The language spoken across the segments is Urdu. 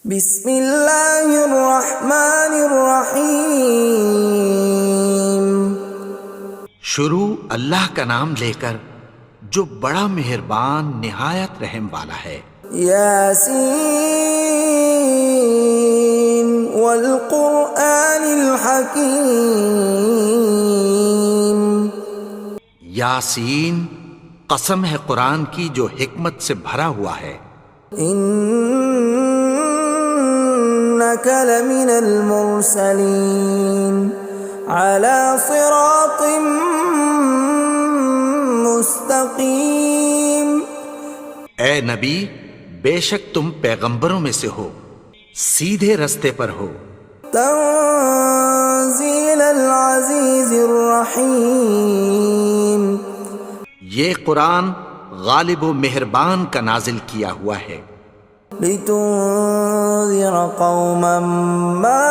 بسم اللہ الرحمن الرحیم۔ شروع اللہ کا نام لے کر جو بڑا مہربان نہایت رحم والا ہے۔ یاسین والقرآن الحکیم۔ یاسین، قسم ہے قرآن کی جو حکمت سے بھرا ہوا ہے۔ انک لمن المرسلین علی صراط مستقیم۔ اے نبی، بے شک تم پیغمبروں میں سے ہو، سیدھے رستے پر ہو۔ تنزیل العزیز الرحیم۔ یہ قرآن غالب و مہربان کا نازل کیا ہوا ہے۔ لتنذر قوما ما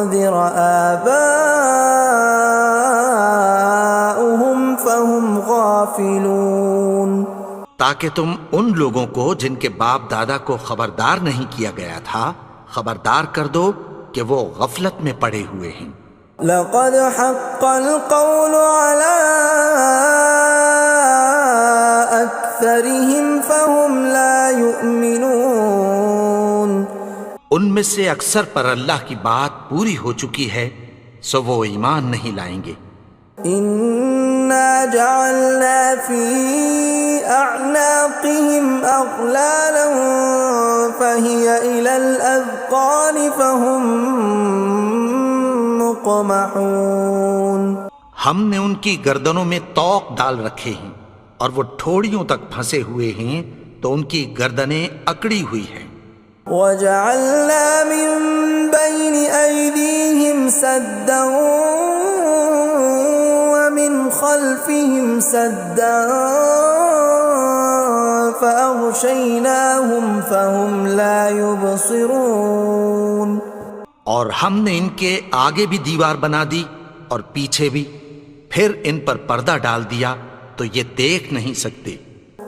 انذر آباؤهم فهم غافلون۔ تاکہ تم ان لوگوں کو جن کے باپ دادا کو خبردار نہیں کیا گیا تھا خبردار کر دو کہ وہ غفلت میں پڑے ہوئے ہیں۔ لقد حق القول على أكثرهم فهم لا يؤمنون۔ ان میں سے اکثر پر اللہ کی بات پوری ہو چکی ہے سو وہ ایمان نہیں لائیں گے۔ إنا جعلنا في أعناقهم أغلالا فهي إلى الأذقان فهم مقمحون۔ ہم نے ان کی گردنوں میں طوق ڈال رکھے ہیں اور وہ ٹھوڑیوں تک پھنسے ہوئے ہیں تو ان کی گردنیں اکڑی ہوئی ہیں۔ وَجَعَلْنَا مِن بَيْنِ أَيْدِيهِمْ سَدًّا وَمِنْ خَلْفِهِمْ سَدًّا فَأَغْشَيْنَاهُمْ فَهُمْ لَا يُبْصِرُونَ۔ اور ہم نے ان کے آگے بھی دیوار بنا دی اور پیچھے بھی، پھر ان پر پردہ ڈال دیا تو یہ دیکھ نہیں سکتے۔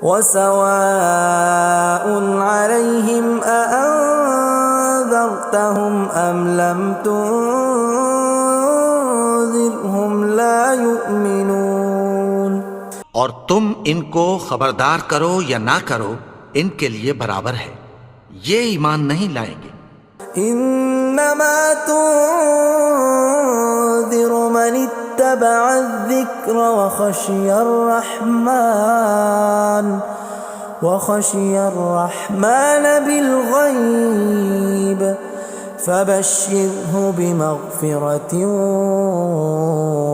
وَسَوَاءٌ عَلَيْهِمْ أَأَنذَرْتَهُمْ أَمْ لَمْ تُنذِرْهُمْ لَا يُؤْمِنُونَ۔ اور تم ان کو خبردار کرو یا نہ کرو ان کے لیے برابر ہے، یہ ایمان نہیں لائیں گے۔ انما تنذر من اتبع الذکر وخشی الرحمن بالغیب فبشرہ بمغفرۃ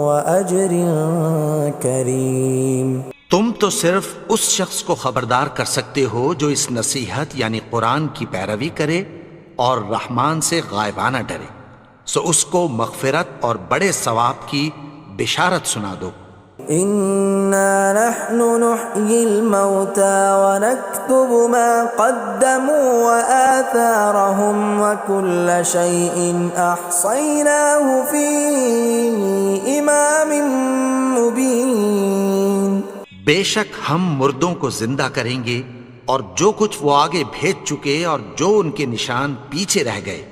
واجر کریم۔ تم تو صرف اس شخص کو خبردار کر سکتے ہو جو اس نصیحت یعنی قرآن کی پیروی کرے اور رحمان سے غائبانہ ڈرے، سو اس کو مغفرت اور بڑے ثواب کی بشارت سنا دو۔ اِنَّا نَحْنُ نُحْيِي الْمَوْتَى وَنَكْتُبُ مَا قَدَّمُوا وَآثَارَهُمْ وَكُلَّ شَيْءٍ أَحْصَيْنَاهُ فِي إِمَامٍ مُبِينٍ۔ بے شک ہم مردوں کو زندہ کریں گے اور جو کچھ وہ آگے بھیج چکے اور جو ان کے نشان پیچھے رہ گئے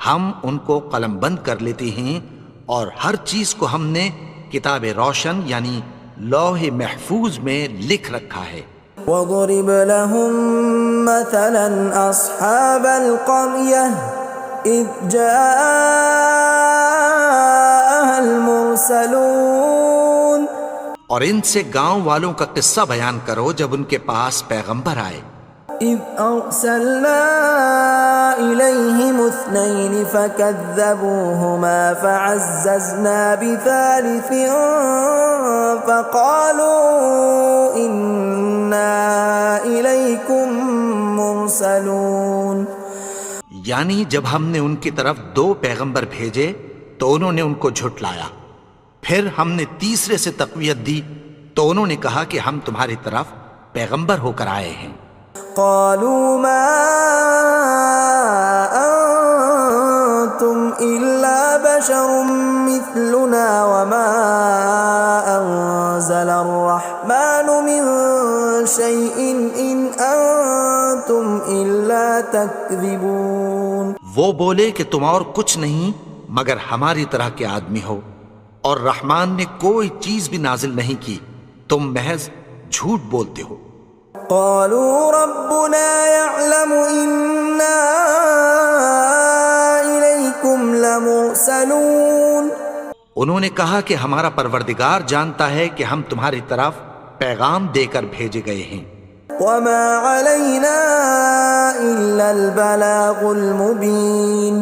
ہم ان کو قلم بند کر لیتے ہیں، اور ہر چیز کو ہم نے کتاب روشن یعنی لوح محفوظ میں لکھ رکھا ہے۔ وَضُرِبْ لَهُم مَّثَلًا أَصْحَابَ الْقَرْيَةِ إِذْ جَاءَهَا الْمُرْسَلُونَ۔ اور ان سے گاؤں والوں کا قصہ بیان کرو جب ان کے پاس پیغمبر آئے۔ إِذْ أَرْسَلْنَا إِلَيْهِمُ اثْنَيْنِ فَكَذَّبُوهُمَا فَعَزَّزْنَا بِثَالِثٍ فَقَالُوا إِنَّا إِلَيْكُمْ مُرْسَلُونَ۔ یعنی جب ہم نے ان کی طرف دو پیغمبر بھیجے تو انہوں نے ان کو جھٹلایا، پھر ہم نے تیسرے سے تقویت دی تو انہوں نے کہا کہ ہم تمہاری طرف پیغمبر ہو کر آئے ہیں۔ قالوا ما انتم الا بشر مثلنا وما انزل الرحمن من شيء إن أنتم إلا تكذبون. وہ بولے کہ تم اور کچھ نہیں مگر ہماری طرح کے آدمی ہو، اور رحمان نے کوئی چیز بھی نازل نہیں کی، تم محض جھوٹ بولتے ہو. قالوا ربنا يعلم إنا إليكم لمرسلون. انہوں نے کہا کہ ہمارا پروردگار جانتا ہے کہ ہم تمہاری طرف پیغام دے کر بھیجے گئے ہیں. وما علينا إلا البلاغ المبين.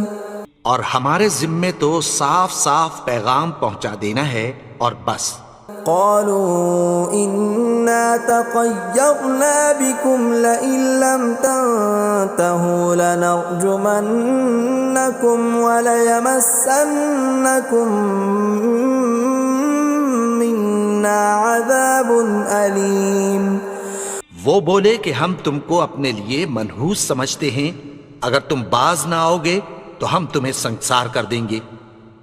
اور ہمارے ذمے تو صاف صاف پیغام پہنچا دینا ہے اور بس. قالوا إنا تطيرنا بكم لئن لم تنتهوا لنرجمنكم وليمسنكم منا عذاب أليم. وہ بولے کہ ہم تم کو اپنے لیے منحوس سمجھتے ہیں، اگر تم باز نہ آؤ گے تو ہم تمہیں سنسار کر دیں گے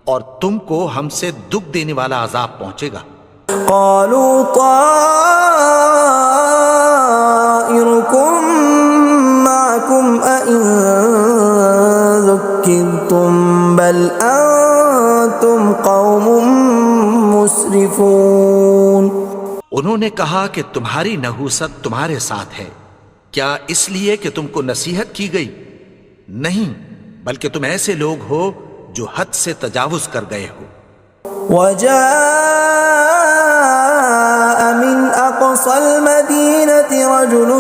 اور تم کو ہم سے دکھ دینے والا عذاب پہنچے گا. قالوا طائركم معكم أئن ذكرتم بل أنتم قوم مسرفون. انہوں نے کہا کہ تمہاری نحوست تمہارے ساتھ ہے، کیا اس لیے کہ تم کو نصیحت کی گئی؟ نہیں، بلکہ تم ایسے لوگ ہو جو حد سے تجاوز کر گئے ہو. وجاء من أقصى المدينة رجل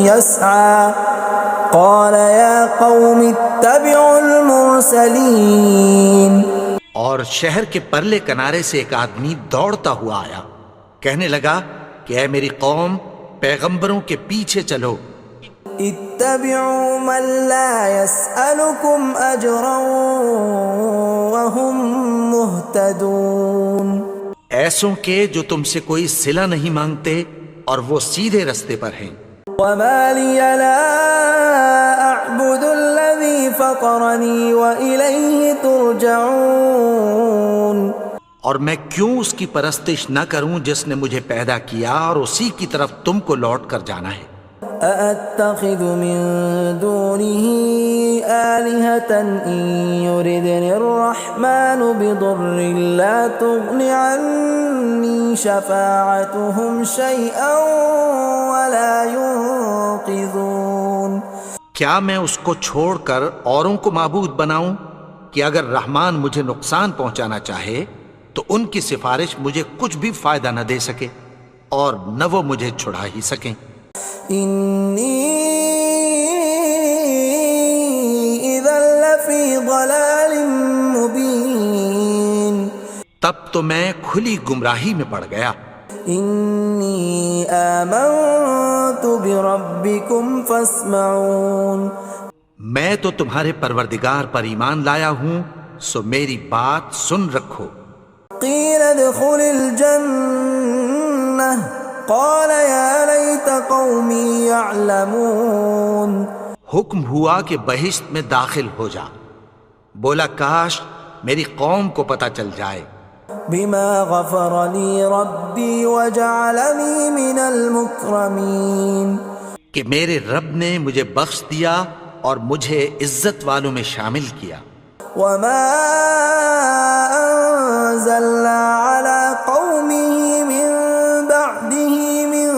يسعى قال يا قوم اتبعوا المرسلين. اور شہر کے پرلے کنارے سے ایک آدمی دوڑتا ہوا آیا، کہنے لگا کہ اے میری قوم، پیغمبروں کے پیچھے چلو. اتبعوا من لا يسألكم أجرا وهم مهتدون. ایسوں کے جو تم سے کوئی صلہ نہیں مانگتے اور وہ سیدھے رستے پر ہیں. وما لي لا أعبد الذي فطرني وإليه ترجعون. اور میں کیوں اس کی پرستش نہ کروں جس نے مجھے پیدا کیا اور اسی کی طرف تم کو لوٹ کر جانا ہے. أأتخذ من دونه آلهة إن يردني الرحمن بضر لا تغن عني شفاعتهم شيئا ولا ينقذون. کیا میں اس کو چھوڑ کر اوروں کو معبود بناؤں کہ اگر رحمان مجھے نقصان پہنچانا چاہے تو ان کی سفارش مجھے کچھ بھی فائدہ نہ دے سکے اور نہ وہ مجھے چھڑا ہی سکیں. إني إذا لفي ضلال مبين. تب تو میں کھلی گمراہی میں پڑ گیا. إني آمنت بربكم فاسمعون. میں تو تمہارے پروردگار پر ایمان لایا ہوں، سو میری بات سن رکھو. قيل ادخل الجنة قال يا ليت قومي يعلمون. حکم ہوا کہ بہشت میں داخل ہو جا. بولا کاش میری قوم کو پتہ چل جائے. بما غفر لي ربي وجعلني من المكرمين. کہ میرے رب نے مجھے بخش دیا اور مجھے عزت والوں میں شامل کیا. وما أنزلنا على قومه من بعده من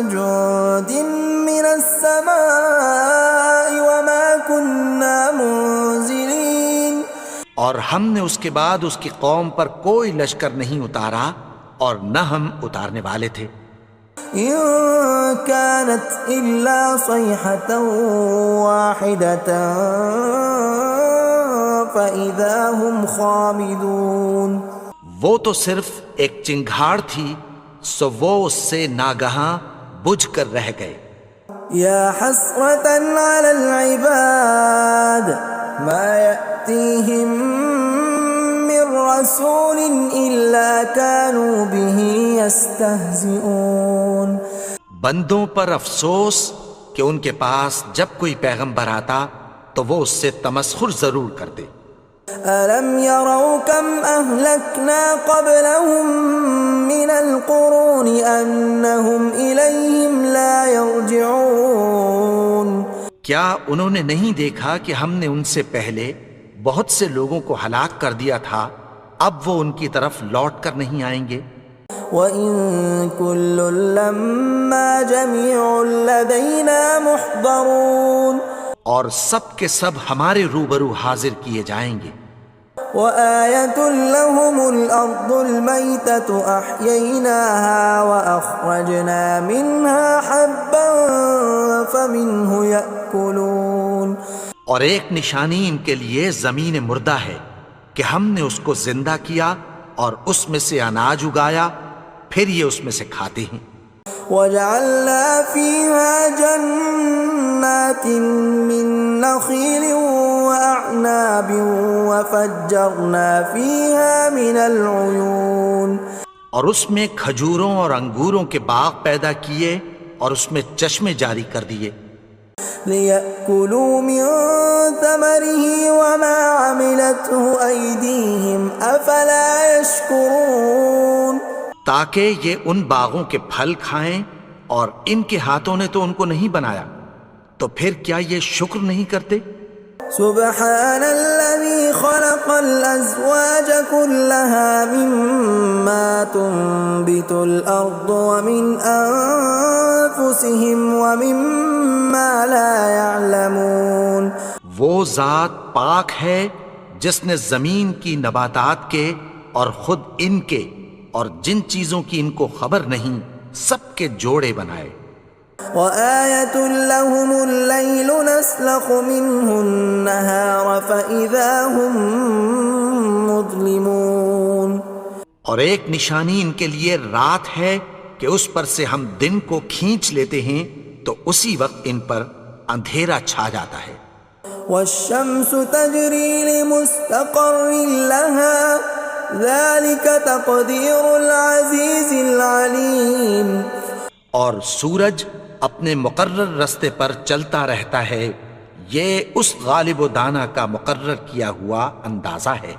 جند من السماء وما كنا منزلين. اور ہم نے اس کے بعد اس کی قوم پر کوئی لشکر نہیں اتارا اور نہ ہم اتارنے والے تھے. إن كانت إلا صيحة واحدة فإذا هم خامدون. وہ تو صرف ایک چنگھاڑ تھی، سو وہ اس سے ناگہاں بجھ کر رہ گئے. يا حسرة على العباد ما يأتيهم من رسول إلا كانوا به يستهزئون. بندوں پر افسوس کہ ان کے پاس جب کوئی پیغمبر آتا تو وہ اس سے تمسخر ضرور کرتے. ألم يروا كم أهلكنا قبلهم من القرون أنهم إليهم لا يرجعون کیا انہوں نے نہیں دیکھا کہ ہم نے ان سے پہلے بہت سے لوگوں کو ہلاک کر دیا تھا، اب وہ ان کی طرف لوٹ کر نہیں آئیں گے؟ وَإِن كُلٌّ لَّمَّا جَمِيعٌ لَّدَيْنَا مُحْضَرُونَ اور سب کے سب ہمارے روبرو حاضر کیے جائیں گے۔ وَآيَةٌ لَّهُمُ الْأَرْضُ الْمَيْتَةُ أَحْيَيْنَاهَا وَأَخْرَجْنَا مِنْهَا حَبًّا فَمِنْهُ يَأْكُلُونَ اور ایک نشانی ان کے لیے زمین مردہ ہے کہ ہم نے اس کو زندہ کیا اور اس میں سے اناج اگایا، پھر یہ اس میں سے کھاتے ہیں۔ وَجَعَلْنَا فِيهَا جَنَّاتٍ مِّن نَّخِيلٍ وَأَعْنَابٍ وَفَجَّرْنَا فِيهَا مِنَ الْعُيُونِ اور اس میں کھجوروں اور انگوروں کے باغ پیدا کیے اور اس میں چشمے جاری کر دیے، لِيَأْكُلُوا مِن ثَمَرِهِ وَمَا عَمِلَتْهُ أَيْدِيهِمْ أَفَلَا يَشْكُرُونَ تاکہ یہ ان باغوں کے پھل کھائیں، اور ان کے ہاتھوں نے تو ان کو نہیں بنایا، تو پھر کیا یہ شکر نہیں کرتے؟ سبحان الذي خلق الأزواج كلها مما تنبت الأرض ومن أنفسهم ومما لا يعلمون وہ ذات پاک ہے جس نے زمین کی نباتات کے اور خود ان کے اور جن چیزوں کی ان کو خبر نہیں سب کے جوڑے بنائے۔ وَآيَةٌ لَّهُمُ اللَّيْلُ نَسْلَخُ مِنْهُ النَّهَارَ فَإِذَا هُم مُظْلِمُونَ اور ایک نشانی ان کے لیے رات ہے کہ اس پر سے ہم دن کو کھینچ لیتے ہیں تو اسی وقت ان پر اندھیرا چھا جاتا ہے۔ وَالشَّمْسُ تَجْرِي لِمُسْتَقَرٍّ لَّهَا ذَلِكَ تَقْدِيرُ الْعَزِيزِ الْعَلِيمِ اور سورج اپنے مقرر رستے پر چلتا رہتا ہے، یہ اس غالب و دانا کا مقرر کیا ہوا اندازہ ہے۔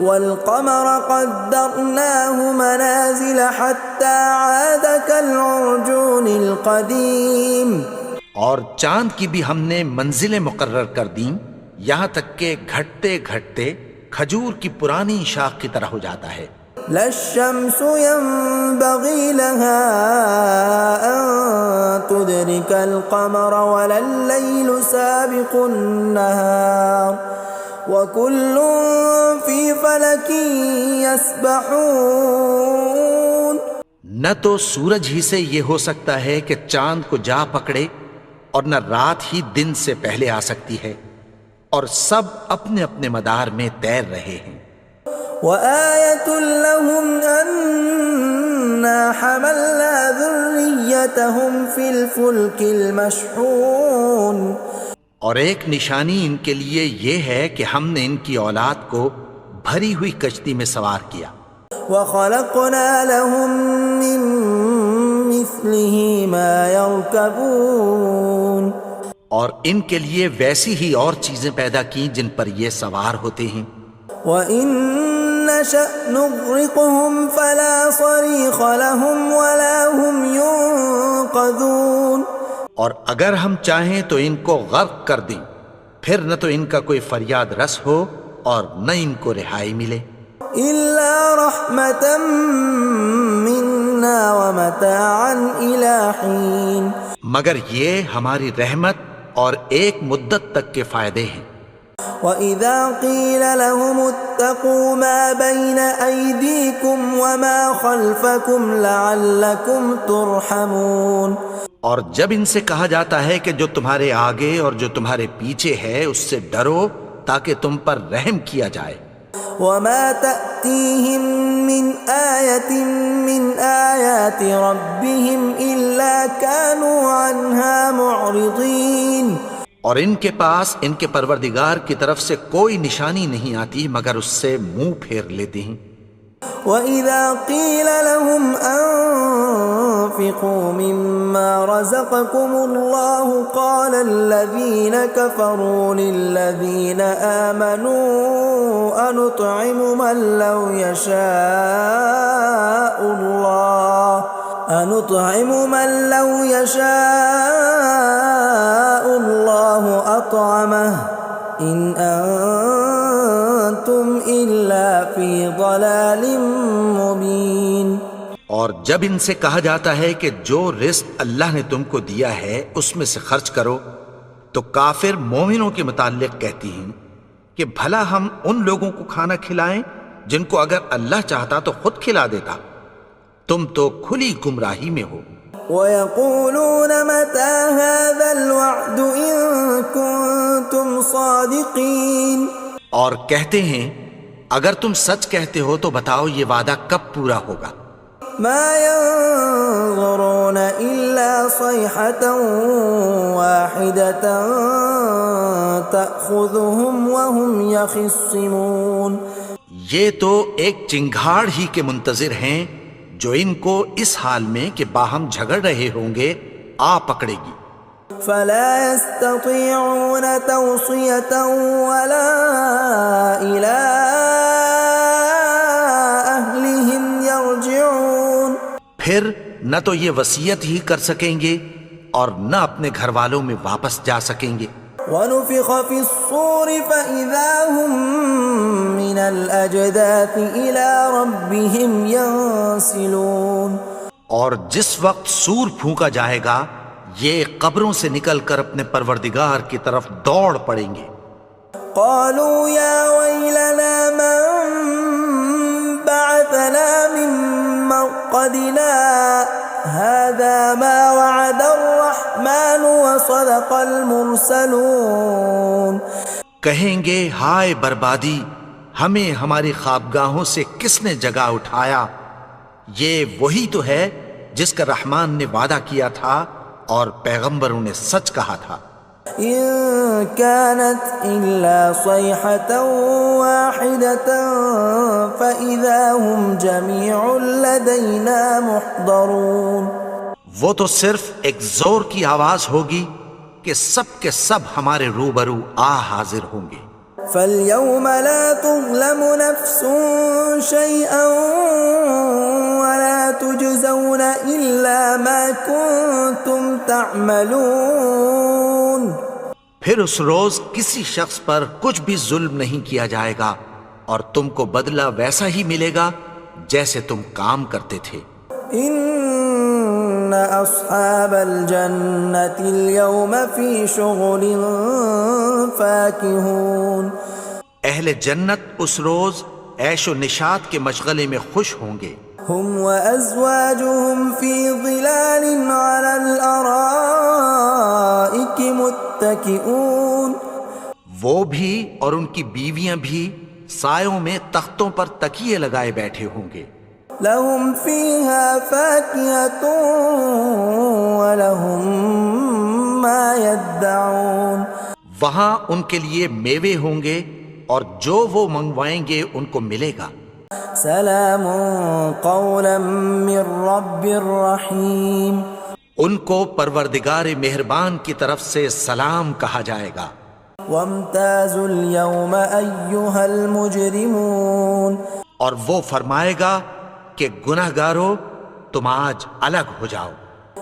وَالْقَمَرَ قَدَّرْنَاهُ مَنَازِلَ حَتَّى عَادَ كَالْعُرْجُونِ الْقَدِيمِ اور چاند کی بھی ہم نے منزلیں مقرر کر دیں، یہاں تک کہ گھٹتے گھٹتے کھجور کی پرانی شاخ کی طرح ہو جاتا ہے۔ لا الشمس ينبغي لها أن تدرك القمر ولا الليل سابق النهار وكل في فلك يسبحون نہ تو سورج ہی سے یہ ہو سکتا ہے کہ چاند کو جا پکڑے، اور نہ رات ہی دن سے پہلے آ سکتی ہے، اور سب اپنے اپنے مدار میں تیر رہے ہیں۔ وَآيَةٌ لَّهُمْ أَنَّا حَمَلْنَا ذُرِّيَّتَهُمْ فِي الْفُلْكِ الْمَشْحُونِ اور ایک نشانی ان کے لیے یہ ہے کہ ہم نے ان کی اولاد کو بھری ہوئی کشتی میں سوار کیا۔ وَخَلَقْنَا لَهُم مِّن مِّثْلِهِ مَا يَرْكَبُونَ اور ان کے لیے ویسی ہی اور چیزیں پیدا کی جن پر یہ سوار ہوتے ہیں۔ وَإِن نَّشَأْ نُغْرِقْهُمْ فَلَا صَرِيخَ لَهُمْ وَلَا هُمْ يُنقَذُونَ اور اگر ہم چاہیں تو ان کو غرق کر دیں، پھر نہ تو ان کا کوئی فریاد رس ہو اور نہ ان کو رہائی ملے۔ إِلَّا رَحْمَةً مِّنَّا وَمَتَاعًا إِلَىٰ حِينٍ مگر یہ ہماری رحمت اور ایک مدت تک کے فائدے ہیں۔ وَإِذَا قِيلَ لَهُمُ اتَّقُوا مَا بَيْنَ أَيْدِيكُمْ وَمَا خَلْفَكُمْ لَعَلَّكُمْ تُرْحَمُونَ اور جب ان سے کہا جاتا ہے کہ جو تمہارے آگے اور جو تمہارے پیچھے ہے اس سے ڈرو تاکہ تم پر رحم کیا جائے۔ وَمَا تَأْتِيهِم مِّنْ آيَةٍ مِّنْ آيَاتِ رَبِّهِمْ إِلَّا كَانُوا عَنْهَا مُعْرِضِينَ اور ان کے پاس ان کے پروردگار کی طرف سے کوئی نشانی نہیں آتی مگر اس سے منہ پھیر لیتے ہیں۔ وَإِذَا قِيلَ لَهُمْ وأنفقوا مما رزقكم الله قال الذين كفروا للذين آمنوا أنطعم من لو يشاء الله أطعمه إن أنتم إلا في ضلال مبين۔ اور جب ان سے کہا جاتا ہے کہ جو رزق اللہ نے تم کو دیا ہے اس میں سے خرچ کرو، تو کافر مومنوں کے متعلق کہتی ہیں کہ بھلا ہم ان لوگوں کو کھانا کھلائیں جن کو اگر اللہ چاہتا تو خود کھلا دیتا، تم تو کھلی گمراہی میں ہو۔ وَيَقُولُونَ مَتَى هَذَا الْوَعْدُ إِن كُنتُمْ صَادِقِينَ، اور کہتے ہیں اگر تم سچ کہتے ہو تو بتاؤ یہ وعدہ کب پورا ہوگا۔ مَا يَنظُرُونَ إِلَّا صَيْحَةً وَاحِدَةً تَأْخُذُهُمْ وَهُمْ يَخِصِّمُونَ، یہ تو ایک چنگھاڑ ہی کے منتظر ہیں جو ان کو اس حال میں کہ باہم جھگڑ رہے ہوں گے آ پکڑے گی۔ فَلَا يَسْتَطِيعُونَ تَوْصِيَةً وَلَا إِلَىٰ أَهْلِهِمْ يَرْجِعُونَ، پھر نہ تو یہ وصیت ہی کر سکیں گے اور نہ اپنے گھر والوں میں واپس جا سکیں گے۔ وَنُفِخَ فِي الصُّورِ فَإِذَا هُم مِّنَ الْأَجْدَاثِ إِلَىٰ رَبِّهِمْ يَنسِلُونَ، اور جس وقت سور پھونکا جائے گا یہ قبروں سے نکل کر اپنے پروردگار کی طرف دوڑ پڑیں گے۔ قالوا يا ويلنا من بعثنا من مرقدنا هذا ما وعد الرحمن وصدق المرسلون، کہیں گے ہائے بربادی، ہمیں ہماری خوابگاہوں سے کس نے جگا اٹھایا، یہ وہی تو ہے جس کا رحمان نے وعدہ کیا تھا اور پیغمبروں نے سچ کہا تھا۔ إن كانت إلا صيحة واحدة فإذا هم جميع لدينا محضرون، وہ تو صرف ایک زور کی آواز ہوگی کہ سب کے سب ہمارے روبرو آ حاضر ہوں گے۔ فاليوم لا تظلم نفس شيئا ولا تجزون إلا ما كنتم تعملون، پھر اس روز کسی شخص پر کچھ بھی ظلم نہیں کیا جائے گا اور تم کو بدلہ ویسا ہی ملے گا جیسے تم کام کرتے تھے۔ ان اصحاب الجنة اليوم في شغل فاكهون، اہل جنت اس روز عیش و نشاط کے مشغلے میں خوش ہوں گے۔ هم وازواجهم في ظلال على الارائك متكئون، وہ بھی اور ان کی بیویاں بھی سایوں میں تختوں پر تکیے لگائے بیٹھے ہوں گے۔ لهم فيها فاكهة ولهم ما يدعون، وہاں ان کے لیے میوے ہوں گے اور جو وہ منگوائیں گے ان کو ملے گا۔ سلام قولا من رب الرحیم، ان کو پروردگار مہربان کی طرف سے سلام کہا جائے گا۔ وامتازوا اليوم ایھا المجرمون، اور وہ فرمائے گا کہ گنہگارو تم آج الگ ہو جاؤ۔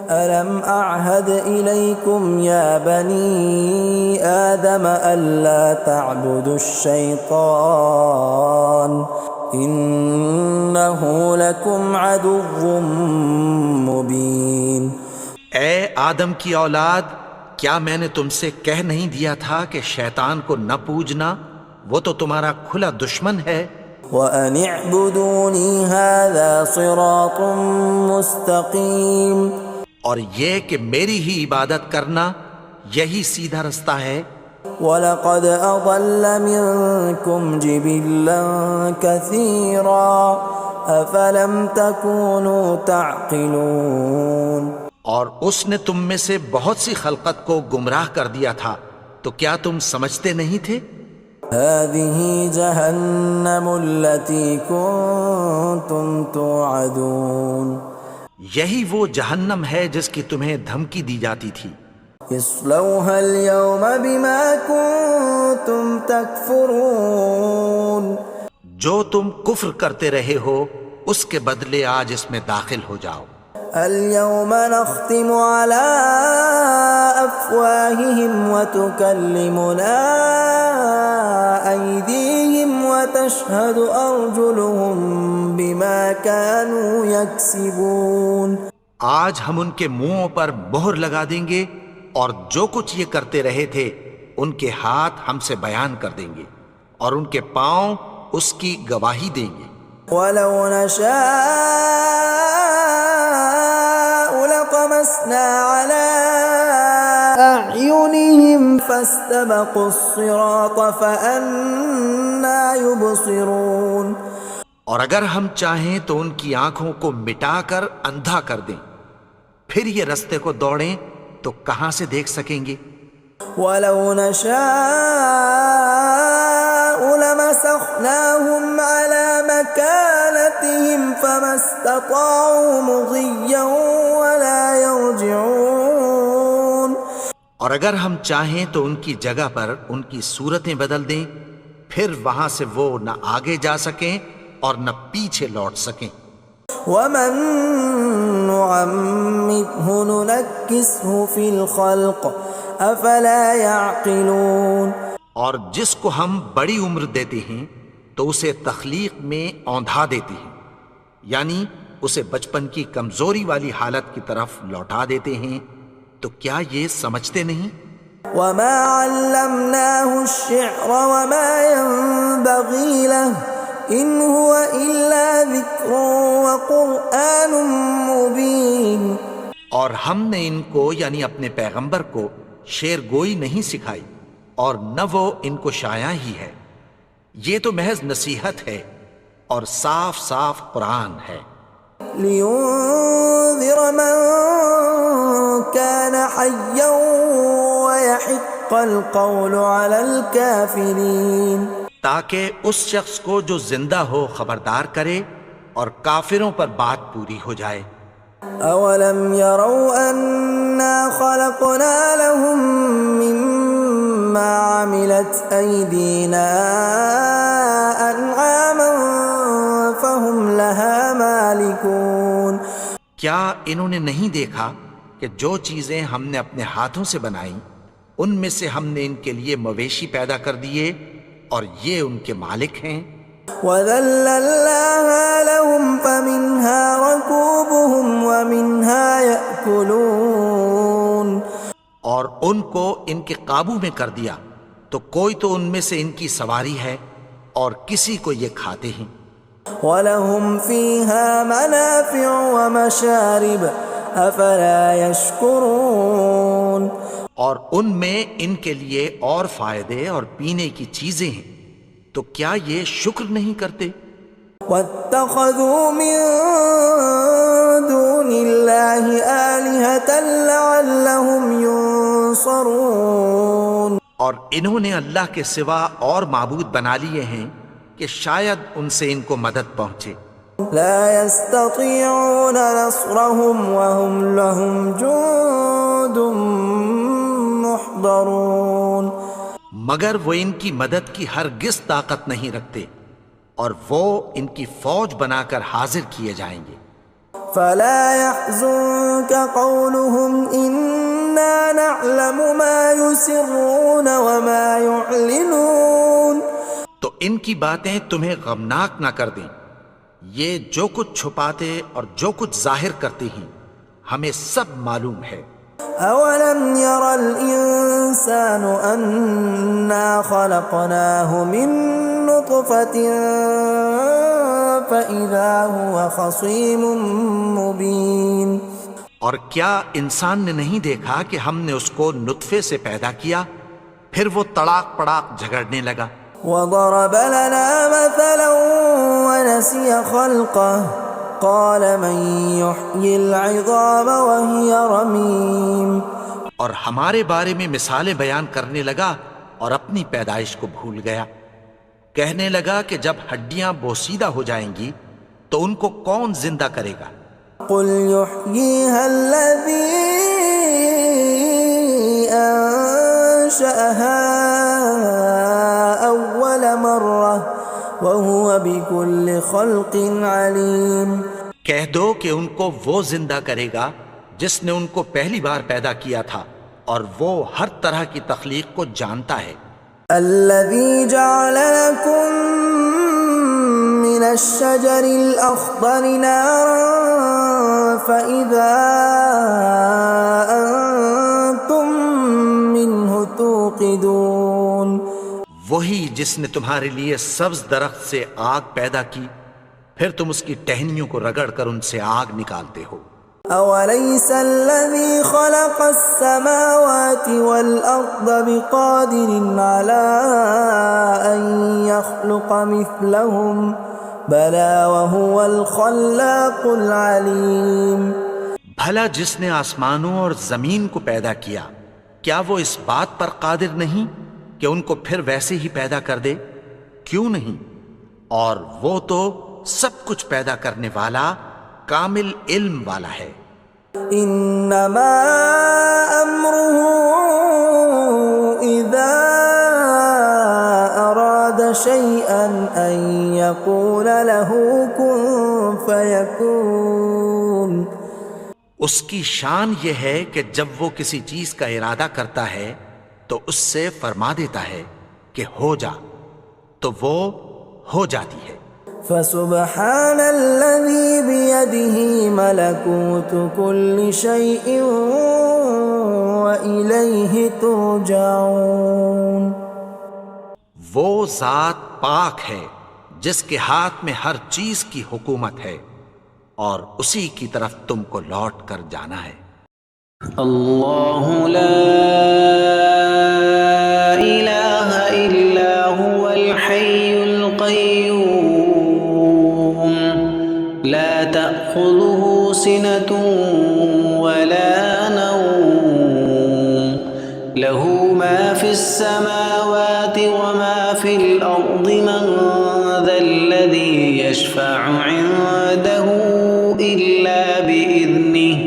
ألم أعهد إليكم يا بني آدم ألا تعبدوا الشيطان إنه لكم عدو مبين۔ اے آدم کی اولاد، کیا میں نے تم سے کہہ نہیں دیا تھا کہ شیطان کو نہ پوجنا، وہ تو تمہارا کھلا دشمن ہے۔ وَأَنِ اعْبُدُونِي هَذَا صِرَاطٌ مُسْتَقِيمٌ، اور یہ کہ میری ہی عبادت کرنا یہی سیدھا رستہ ہے۔ وَلَقَدْ أَضَلَّ مِنْكُمْ جِبِلًّا كَثِيرًا أَفَلَمْ تَكُونُوا تَعْقِلُونَ، اور اس نے تم میں سے بہت سی خلقت کو گمراہ کر دیا تھا، تو کیا تم سمجھتے نہیں تھے؟ هَذِهِ جَهَنَّمُ الَّتِي كُنْتُمْ تُوعَدُونَ، یہی وہ جہنم ہے جس کی تمہیں دھمکی دی جاتی تھی. اصلوها اليوم بما كنتم تكفرون. جو تم کفر کرتے رہے ہو اس کے بدلے آج اس میں داخل ہو جاؤ. اليوم نختم على أفواههم وتكلمنا أيديهم وتشهد أرجلهم بما كانوا يكسبون. آج ہم ان کے منہوں پر مہر لگا دیں گے اور جو کچھ یہ کرتے رہے تھے ان کے ہاتھ ہم سے بیان کر دیں گے اور ان کے پاؤں اس کی گواہی دیں گے. ولو نشاء لطمسنا على أعينهم فاستبقوا الصراط فأنى يبصرون. اور اگر ہم چاہیں تو ان کی آنکھوں کو مٹا کر اندھا کر دیں، پھر یہ رستے کو دوڑیں تو کہاں سے دیکھ سکیں گے. ولو نشاء لمسخناهم على مكانتهم فما استطاعوا مضيا ولا يرجعون. اور اگر ہم چاہیں تو ان کی جگہ پر ان کی صورتیں بدل دیں، پھر وہاں سے وہ نہ آگے جا سکیں اور نہ پیچھے لوٹ سکیں. ومن نعمره ننكسه في الخلق افلا يعقلون. اور جس کو ہم بڑی عمر دیتے ہیں تو اسے تخلیق میں اوندھا دیتے ہیں، یعنی اسے بچپن کی کمزوری والی حالت کی طرف لوٹا دیتے ہیں. تو کیا یہ سمجھتے نہیں؟ وما علمناه الشعر وما ينبغي له ان هو الا ذکر وقرآن مبین. اور ہم نے ان کو یعنی اپنے پیغمبر کو شعر گوئی نہیں سکھائی اور نہ وہ ان کو شایع ہی ہے، یہ تو محض نصیحت ہے اور صاف صاف قرآن ہے. لینذر من كان حیا ويحق القول على الكافرین. تاکہ اس شخص کو جو زندہ ہو خبردار کرے اور کافروں پر بات پوری ہو جائے. اولم يروا انا خلقنا لهم مما عملت ايدينا انعاما فهم لها مالكون. کیا انہوں نے نہیں دیکھا کہ جو چیزیں ہم نے اپنے ہاتھوں سے بنائیں ان میں سے ہم نے ان کے لیے مویشی پیدا کر دیے اور یہ ان کے مالک ہیں. وَذَلَّلْنَاهَا لَهُمْ فَمِنْهَا رَكُوبُهُمْ وَمِنْهَا يَأْكُلُونَ. اور ان کو ان کے قابو میں کر دیا تو کوئی تو ان میں سے ان کی سواری ہے اور کسی کو یہ کھاتے ہیں. وَلَهُمْ فِيهَا مَنَافِعُ وَمَشَارِبُ أَفَلَا يَشْكُرُونَ. اور ان میں ان کے لیے اور فائدے اور پینے کی چیزیں ہیں، تو کیا یہ شکر نہیں کرتے؟ وَاتَّخَذُوا مِن دُونِ اللَّهِ آلِهَةً لَعَلَّهُمْ يُنصَرُونَ. اور انہوں نے اللہ کے سوا اور معبود بنا لیے ہیں کہ شاید ان سے ان کو مدد پہنچے. لا يستطيعون نصرهم وهم لهم جند محضرون. مگر وہ ان کی مدد کی ہرگز طاقت نہیں رکھتے اور وہ ان کی فوج بنا کر حاضر کیے جائیں گے. فلا يحزنك قولهم إنا نعلم ما يسرون وما يعلنون. تو ان کی باتیں تمہیں غمناک نہ کر دیں، یہ جو کچھ چھپاتے اور جو کچھ ظاہر کرتے ہیں ہمیں سب معلوم ہے. اولم ير الانسان انا خلقناه من نطفة فاذا هو خصيم مبين. اور کیا انسان نے نہیں دیکھا کہ ہم نے اس کو نطفے سے پیدا کیا پھر وہ تڑاک پڑاک جھگڑنے لگا. وضرب لنا مثلا ونسي خلقه قال من يحيي العظام وهي رميم. اور ہمارے بارے میں مثالیں بیان کرنے لگا اور اپنی پیدائش کو بھول گیا. کہنے لگا کہ جب ہڈیاں بوسیدہ ہو جائیں گی تو ان کو کون زندہ کرے گا قل يحييها الذي أنشأها أول مرة وهو بكل خلق عليم. کہہ دو کہ ان کو وہ زندہ کرے گا جس نے ان کو پہلی بار پیدا کیا تھا اور وہ ہر طرح کی تخلیق کو جانتا ہے. الذي جعل لكم من الشجر الأخضر نارا فإذا أنتم منه توقدون. وہی جس نے تمہارے لیے سبز درخت سے آگ پیدا کی پھر تم اس کی ٹہنیوں کو رگڑ کر ان سے آگ نکالتے ہو. أوليس الذي خلق السماوات والأرض بقادر على أن يخلق مثلهم بلى وهو الخلاق العليم. بھلا جس نے آسمانوں اور زمین کو پیدا کیا کیا وہ اس بات پر قادر نہیں کہ ان کو پھر ویسے ہی پیدا کر دے؟ کیوں نہیں؟ اور وہ تو سب کچھ پیدا کرنے والا کامل علم والا ہے. انما امره اذا اراد شيئا ان يقول له كن فيكون. اس کی شان یہ ہے کہ جب وہ کسی چیز کا ارادہ کرتا ہے تو اس سے فرما دیتا ہے کہ ہو جا تو وہ ہو جاتی ہے. فسبحان الذي بيده ملكوت كل شيء وإليه ترجعون. وہ ذات پاک ہے جس کے ہاتھ میں ہر چیز کی حکومت ہے اور اسی کی طرف تم کو لوٹ کر جانا ہے. اللہ لا الہ الا هو الحی القیوم لا تأخذه سنة ولا نوم له ما في السماوات وما في الأرض من ذا الذي يشفع عنده إلا بإذنه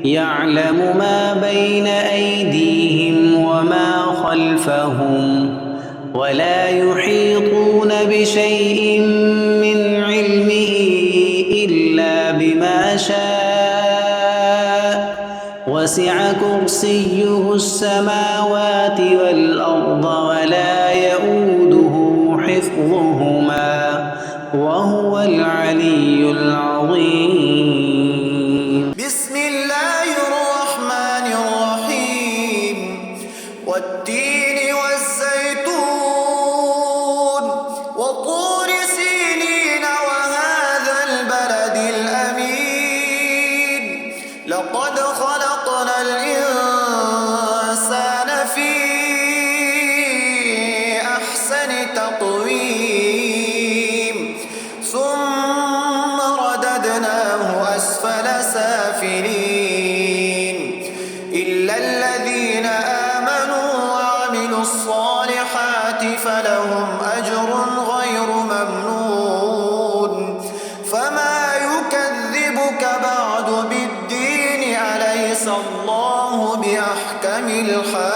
يعلم ما بين أيديهم وما خلفهم ولا يحيطون بشيء من علمه إلا بما شاء وسع كرسيه السماوات والأرض ولا يؤوده حفظهما وهو العلي العظيم. بسم الله الرحمن الرحيم. والتين والزيتون وطور سينين وهذا البلد الأمين لقد خلقنا الإنسان في أحسن تقويم ثم رددناه أسفل سافلين إلا الذين آمنوا وعملوا الصالحات فلهم أجر غير ممنون. فما يكذبك بعد بالدين أليس الله بأحكم الحاكمين.